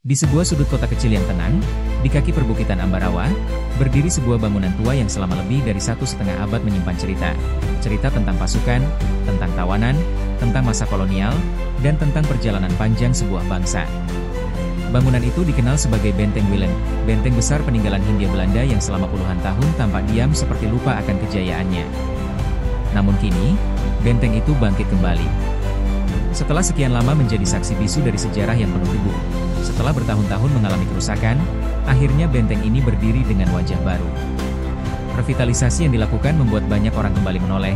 Di sebuah sudut kota kecil yang tenang, di kaki perbukitan Ambarawa, berdiri sebuah bangunan tua yang selama lebih dari 1,5 abad menyimpan cerita. Cerita tentang pasukan, tentang tawanan, tentang masa kolonial, dan tentang perjalanan panjang sebuah bangsa. Bangunan itu dikenal sebagai Benteng Willem, benteng besar peninggalan Hindia Belanda yang selama puluhan tahun tampak diam seperti lupa akan kejayaannya. Namun kini, benteng itu bangkit kembali. Setelah sekian lama menjadi saksi bisu dari sejarah yang penuh debu, setelah bertahun-tahun mengalami kerusakan, akhirnya benteng ini berdiri dengan wajah baru. Revitalisasi yang dilakukan membuat banyak orang kembali menoleh,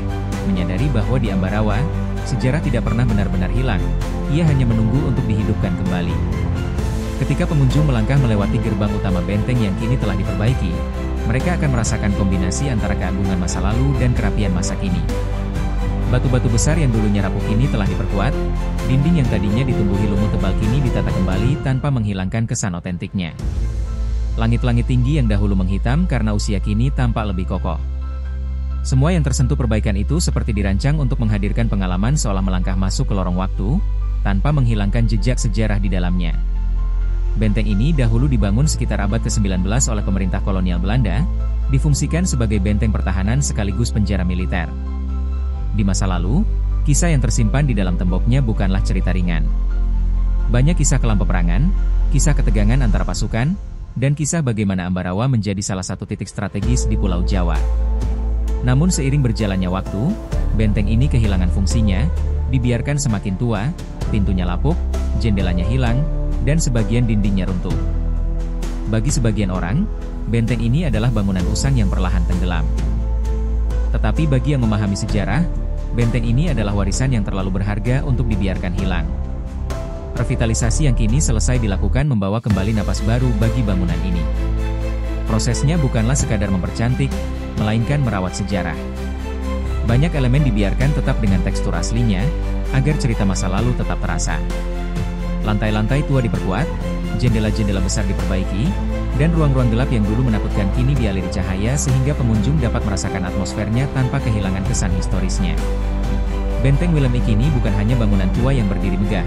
menyadari bahwa di Ambarawa, sejarah tidak pernah benar-benar hilang, ia hanya menunggu untuk dihidupkan kembali. Ketika pengunjung melangkah melewati gerbang utama benteng yang kini telah diperbaiki, mereka akan merasakan kombinasi antara keagungan masa lalu dan kerapian masa kini. Batu-batu besar yang dulunya rapuh kini telah diperkuat, dinding yang tadinya ditumbuhi lumut tebal kini ditata kembali tanpa menghilangkan kesan otentiknya. Langit-langit tinggi yang dahulu menghitam karena usia kini tampak lebih kokoh. Semua yang tersentuh perbaikan itu seperti dirancang untuk menghadirkan pengalaman seolah melangkah masuk ke lorong waktu, tanpa menghilangkan jejak sejarah di dalamnya. Benteng ini dahulu dibangun sekitar abad ke-19 oleh pemerintah kolonial Belanda, difungsikan sebagai benteng pertahanan sekaligus penjara militer. Di masa lalu, kisah yang tersimpan di dalam temboknya bukanlah cerita ringan. Banyak kisah kelam peperangan, kisah ketegangan antara pasukan, dan kisah bagaimana Ambarawa menjadi salah satu titik strategis di Pulau Jawa. Namun seiring berjalannya waktu, benteng ini kehilangan fungsinya, dibiarkan semakin tua, pintunya lapuk, jendelanya hilang, dan sebagian dindingnya runtuh. Bagi sebagian orang, benteng ini adalah bangunan usang yang perlahan tenggelam. Tetapi bagi yang memahami sejarah, benteng ini adalah warisan yang terlalu berharga untuk dibiarkan hilang. Revitalisasi yang kini selesai dilakukan membawa kembali napas baru bagi bangunan ini. Prosesnya bukanlah sekadar mempercantik, melainkan merawat sejarah. Banyak elemen dibiarkan tetap dengan tekstur aslinya, agar cerita masa lalu tetap terasa. Lantai-lantai tua diperkuat, jendela-jendela besar diperbaiki, dan ruang-ruang gelap yang dulu menakutkan kini dialiri cahaya sehingga pengunjung dapat merasakan atmosfernya tanpa kehilangan kesan historisnya. Benteng Willem kini bukan hanya bangunan tua yang berdiri megah,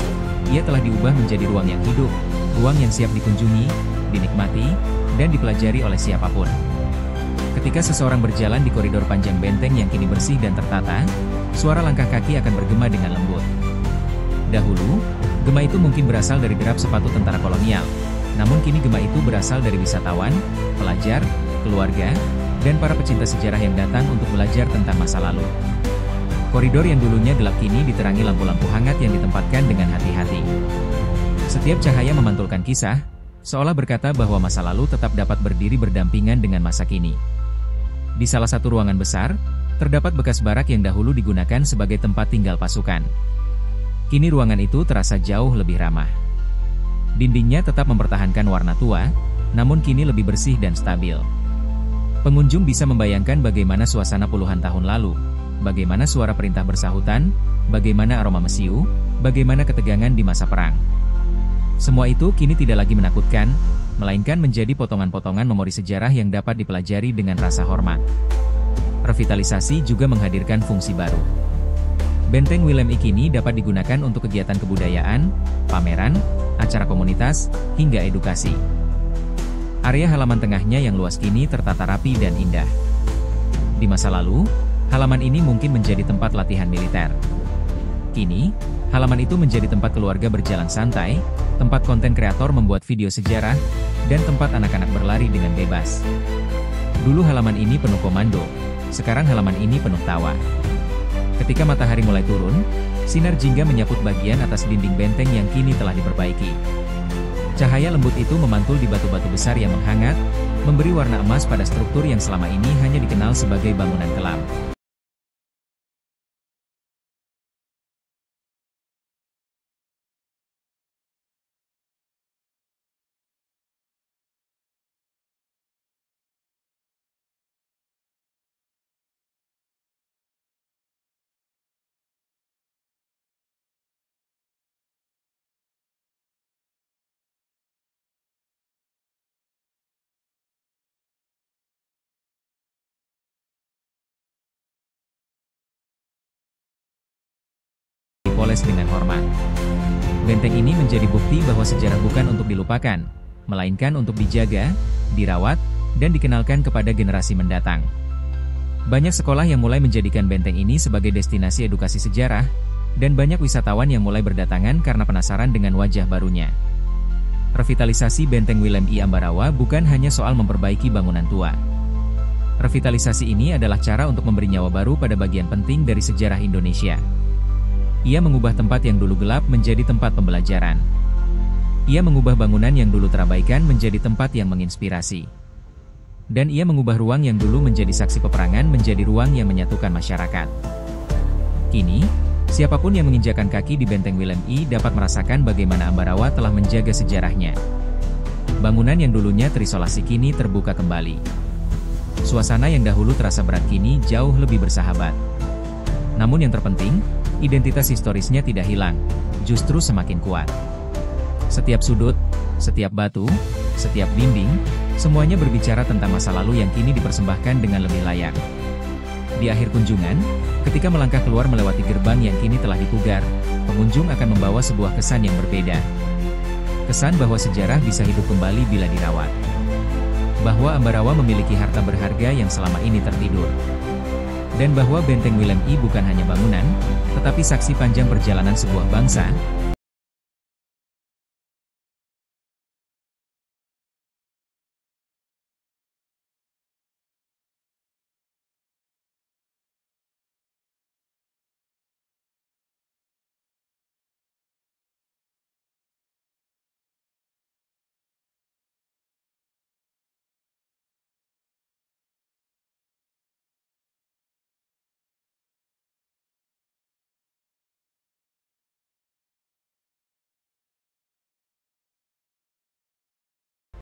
ia telah diubah menjadi ruang yang hidup, ruang yang siap dikunjungi, dinikmati, dan dipelajari oleh siapapun. Ketika seseorang berjalan di koridor panjang benteng yang kini bersih dan tertata, suara langkah kaki akan bergema dengan lembut. Dahulu, gema itu mungkin berasal dari derap sepatu tentara kolonial. Namun kini gema itu berasal dari wisatawan, pelajar, keluarga, dan para pecinta sejarah yang datang untuk belajar tentang masa lalu. Koridor yang dulunya gelap kini diterangi lampu-lampu hangat yang ditempatkan dengan hati-hati. Setiap cahaya memantulkan kisah, seolah berkata bahwa masa lalu tetap dapat berdiri berdampingan dengan masa kini. Di salah satu ruangan besar, terdapat bekas barak yang dahulu digunakan sebagai tempat tinggal pasukan. Kini ruangan itu terasa jauh lebih ramah. Dindingnya tetap mempertahankan warna tua, namun kini lebih bersih dan stabil. Pengunjung bisa membayangkan bagaimana suasana puluhan tahun lalu, bagaimana suara perintah bersahutan, bagaimana aroma mesiu, bagaimana ketegangan di masa perang. Semua itu kini tidak lagi menakutkan, melainkan menjadi potongan-potongan memori sejarah yang dapat dipelajari dengan rasa hormat. Revitalisasi juga menghadirkan fungsi baru. Benteng Willem kini dapat digunakan untuk kegiatan kebudayaan, pameran, acara komunitas, hingga edukasi. Area halaman tengahnya yang luas kini tertata rapi dan indah. Di masa lalu, halaman ini mungkin menjadi tempat latihan militer. Kini, halaman itu menjadi tempat keluarga berjalan santai, tempat konten kreator membuat video sejarah, dan tempat anak-anak berlari dengan bebas. Dulu halaman ini penuh komando, sekarang halaman ini penuh tawa. Ketika matahari mulai turun, sinar jingga menyaput bagian atas dinding benteng yang kini telah diperbaiki. Cahaya lembut itu memantul di batu-batu besar yang menghangat, memberi warna emas pada struktur yang selama ini hanya dikenal sebagai bangunan kelam. Dipoles dengan hormat. Benteng ini menjadi bukti bahwa sejarah bukan untuk dilupakan, melainkan untuk dijaga, dirawat, dan dikenalkan kepada generasi mendatang. Banyak sekolah yang mulai menjadikan benteng ini sebagai destinasi edukasi sejarah, dan banyak wisatawan yang mulai berdatangan karena penasaran dengan wajah barunya. Revitalisasi Benteng Willem I Ambarawa bukan hanya soal memperbaiki bangunan tua. Revitalisasi ini adalah cara untuk memberi nyawa baru pada bagian penting dari sejarah Indonesia. Ia mengubah tempat yang dulu gelap menjadi tempat pembelajaran. Ia mengubah bangunan yang dulu terabaikan menjadi tempat yang menginspirasi. Dan ia mengubah ruang yang dulu menjadi saksi peperangan menjadi ruang yang menyatukan masyarakat. Kini, siapapun yang menginjakan kaki di Benteng Willem I dapat merasakan bagaimana Ambarawa telah menjaga sejarahnya. Bangunan yang dulunya terisolasi kini terbuka kembali. Suasana yang dahulu terasa berat kini jauh lebih bersahabat. Namun yang terpenting, identitas historisnya tidak hilang, justru semakin kuat. Setiap sudut, setiap batu, setiap dinding, semuanya berbicara tentang masa lalu yang kini dipersembahkan dengan lebih layak. Di akhir kunjungan, ketika melangkah keluar melewati gerbang yang kini telah dipugar, pengunjung akan membawa sebuah kesan yang berbeda. Kesan bahwa sejarah bisa hidup kembali bila dirawat. Bahwa Ambarawa memiliki harta berharga yang selama ini tertidur. Dan bahwa Benteng Willem I bukan hanya bangunan, tetapi saksi panjang perjalanan sebuah bangsa,